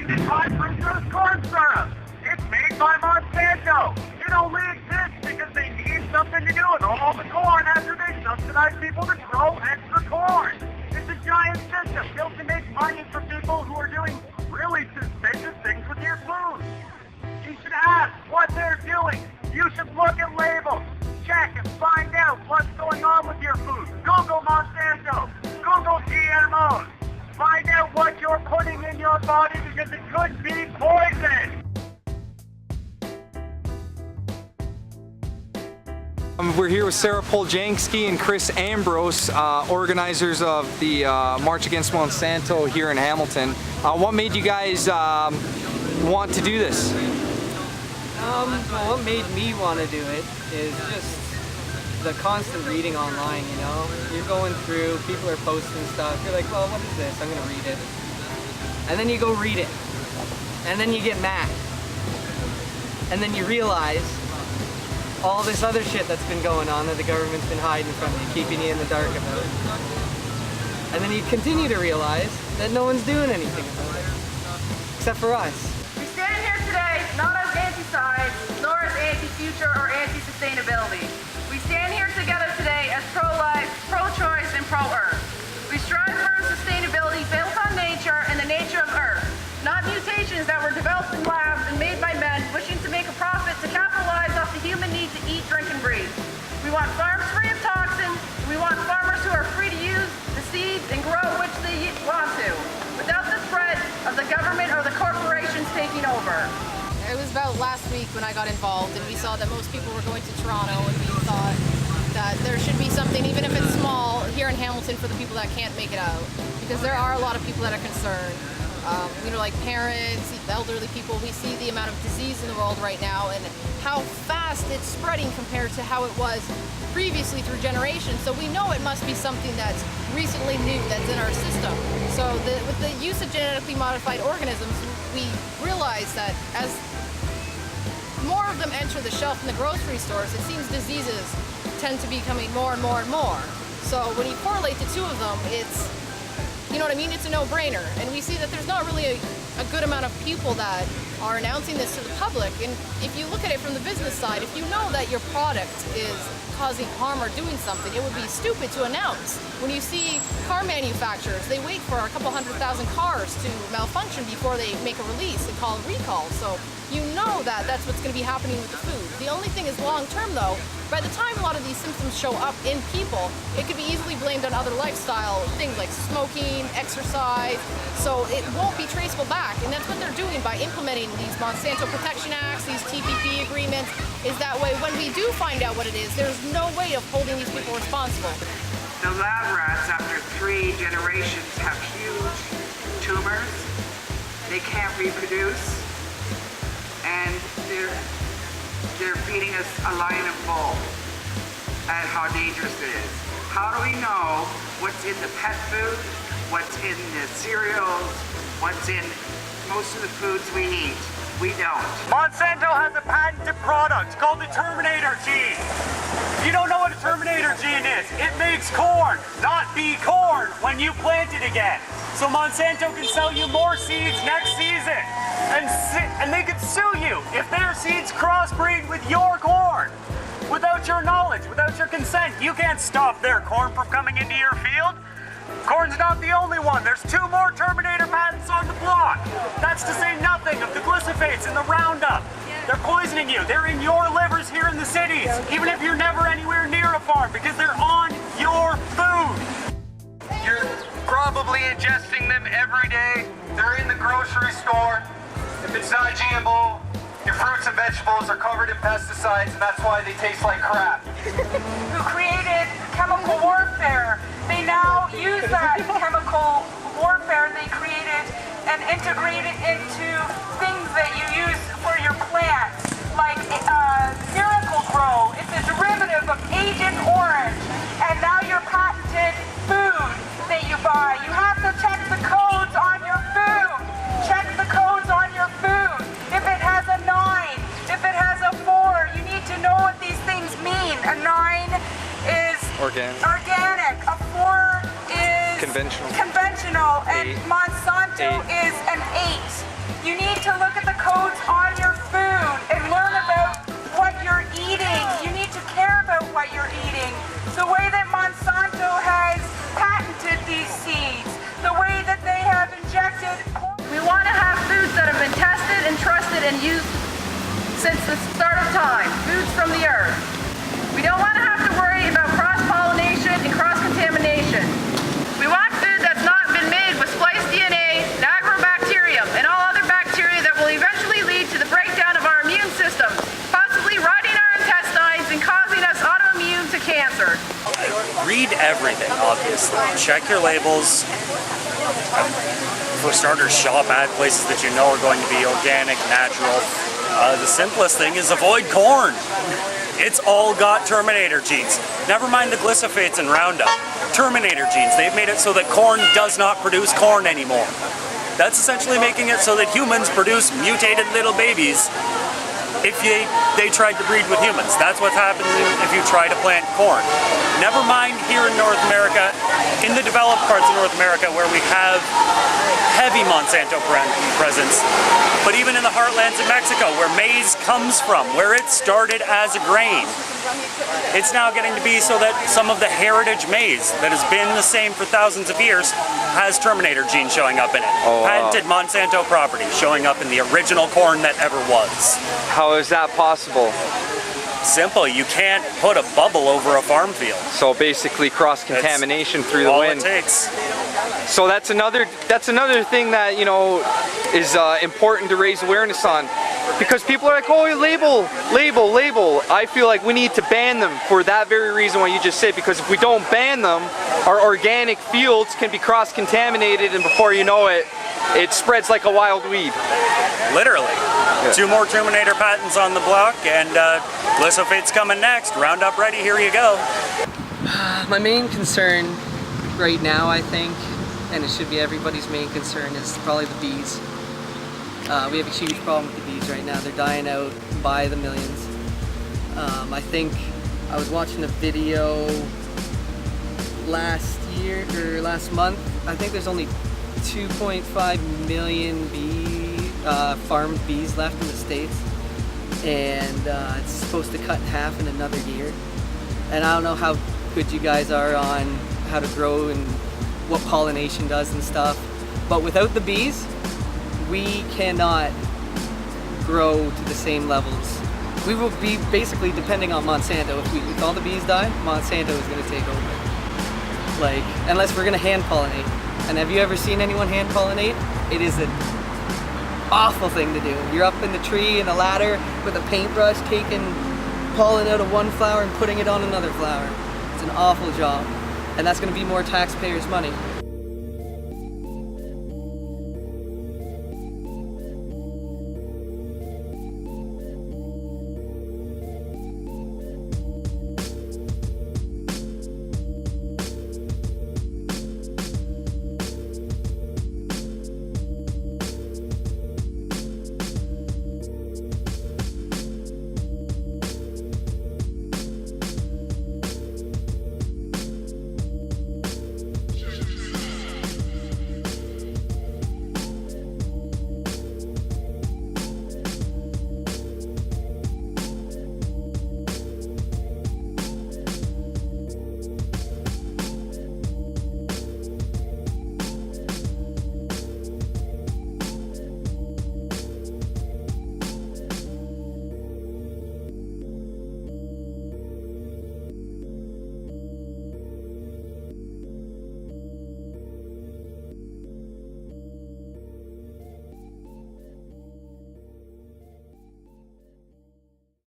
It's high fructose corn syrup. It's made by Monsanto. It only exists because they need something to do with all the corn after they subsidize people to grow extra corn. It's a giant system built to make money for people who are doing really suspicious things with your food. You should ask what they're doing. You should look at labels. Check and find out what's going on with your food. Google Monsanto. Google GMOs. Find out what you're putting in your body because it could be poison. We're here with Sarah Poljanski and Chris Ambrose, organizers of the March Against Monsanto here in Hamilton. What made you guys want to do this? Well, what made me want to do it is just the constant reading online, you know? You're going through, people are posting stuff, you're like, well, what is this? I'm going to read it. And then you go read it. And then you get mad. And then you realize all this other shit that's been going on that the government's been hiding from you, keeping you in the dark about it. And then you continue to realize that no one's doing anything about it. Except for us. We stand here today not as anti-science, nor as anti-future or anti-sustainability. We stand here together today as pro-life, pro-choice, and pro-earth. We strive for a sustainability built on nature and the nature of Earth, not mutations that were developed in labs and made by men wishing to make a profit to capitalize off the human need to eat, drink, and breathe. We want farms free of toxins. We want farmers who are free to use the seeds and grow which they want to, without the threat of the government or the corporations taking over. It was about last week when I got involved and we saw that most people were going to Toronto, and we thought that there should be something, even if it's small, here in Hamilton for the people that can't make it out. Because there are a lot of people that are concerned. You know, like parents, elderly people. We see the amount of disease in the world right now and how fast it's spreading compared to how it was previously through generations. So we know it must be something that's recently new, that's in our system. So with the use of genetically modified organisms, we realize that as more of them enter the shelf in the grocery stores, it seems diseases tend to be coming more and more and more. So when you correlate the two of them, it's, you know what I mean? It's a no-brainer. And we see that there's not really a good amount of people that are announcing this to the public. And if you look at it from the business side, if you know that your product is causing harm or doing something, it would be stupid to announce. When you see car manufacturers, they wait for a couple 100,000 cars to malfunction before they make a release and call a recall. So you know that that's what's going to be happening with the food. The only thing is long-term though, by the time a lot of these symptoms show up in people, it could be easily blamed on other lifestyle things like smoking, exercise, so it won't be traceable back. And that's what they're doing by implementing these Monsanto Protection Acts, these TPP agreements, is that way when we do find out what it is, there's no way of holding these people responsible. The lab rats, after 3 generations, have huge tumors. They can't reproduce, and they're feeding us a line of bull and how dangerous it is. How do we know what's in the pet food, what's in the cereals, what's in most of the foods we eat? We don't. Monsanto has a patented product called the Terminator gene. If you don't know what a Terminator gene is, it makes corn, not be corn, when you plant it again. So Monsanto can sell you more seeds next season. And they could sue you if their seeds crossbreed with your corn. Without your knowledge, without your consent, you can't stop their corn from coming into your field. Corn's not the only one. There's 2 more Terminator patents on the block. That's to say nothing of the glyphosates and the Roundup. They're poisoning you. They're in your livers here in the cities, even if you're never anywhere near a farm, because they're on your food. You're probably ingesting them every day. They're in the grocery store. If it's not GMO, your fruits and vegetables are covered in pesticides, and that's why they taste like crap. Who created chemical warfare. They now use that chemical warfare they created and integrate it into things that you use for your plants, like Miracle Grow. It's a derivative of Agent Orange, and now your patented food that you buy. You have to check the codes on your food. Check the codes on your food. If it has a 9, if it has a 4, you need to know what these things mean. A 9 is organic. A 4 is conventional. And Monsanto is an 8. codes on your food and learn about what you're eating. You need to care about what you're eating. The way that Monsanto has patented these seeds, the way that they have injected. We want to have foods that have been tested and trusted and used since the start of time, foods from the earth. We don't want to have to worry about cross-pollination and cross-contamination. We want food that's not been made with spliced DNA, agrobacterium, and all other bacteria that will eventually lead to the breakdown of our immune system, possibly rotting our intestines and causing us autoimmune to cancer. Read everything, obviously. Check your labels. For starters, shop at places that you know are going to be organic, natural. The simplest thing is avoid corn. It's all got Terminator genes. Never mind the glyphosates and Roundup. Terminator genes. They've made it so that corn does not produce corn anymore. That's essentially making it so that humans produce mutated little babies if they tried to breed with humans. That's what's happening if you try to plant corn. Never mind here in North America, in the developed parts of North America where we have heavy Monsanto presence, but even in the heartlands of Mexico where maize comes from, where it started as a grain, it's now getting to be so that some of the heritage maize that has been the same for thousands of years has Terminator genes showing up in it. Oh, wow. Patented Monsanto property showing up in the original corn that ever was. How is that possible? Simple, you can't put a bubble over a farm field. So basically cross-contamination through the wind. All it takes. So that's another thing that, you know, is important to raise awareness on. Because people are like, oh, label, label, label. I feel like we need to ban them for that very reason what you just said. Because if we don't ban them, our organic fields can be cross-contaminated, and before you know it, it spreads like a wild weed. Literally. Yeah. 2 more Terminator patents on the block, and glyphosate's coming next. Roundup ready, here you go. My main concern right now, I think, and it should be everybody's main concern, is probably the bees. We have a huge problem with the bees right now. They're dying out by the millions. I think I was watching a video last month. I think there's only 2.5 million farmed bees left in the States, and it's supposed to cut in half in another year. And I don't know how good you guys are on how to grow and what pollination does and stuff, but without the bees, we cannot grow to the same levels. We will be basically depending on Monsanto. If all the bees die, Monsanto is going to take over. Like, unless we're going to hand pollinate. And have you ever seen anyone hand pollinate? It is an awful thing to do. You're up in the tree in a ladder with a paintbrush taking pollen out of one flower and putting it on another flower. It's an awful job. And that's going to be more taxpayers' money.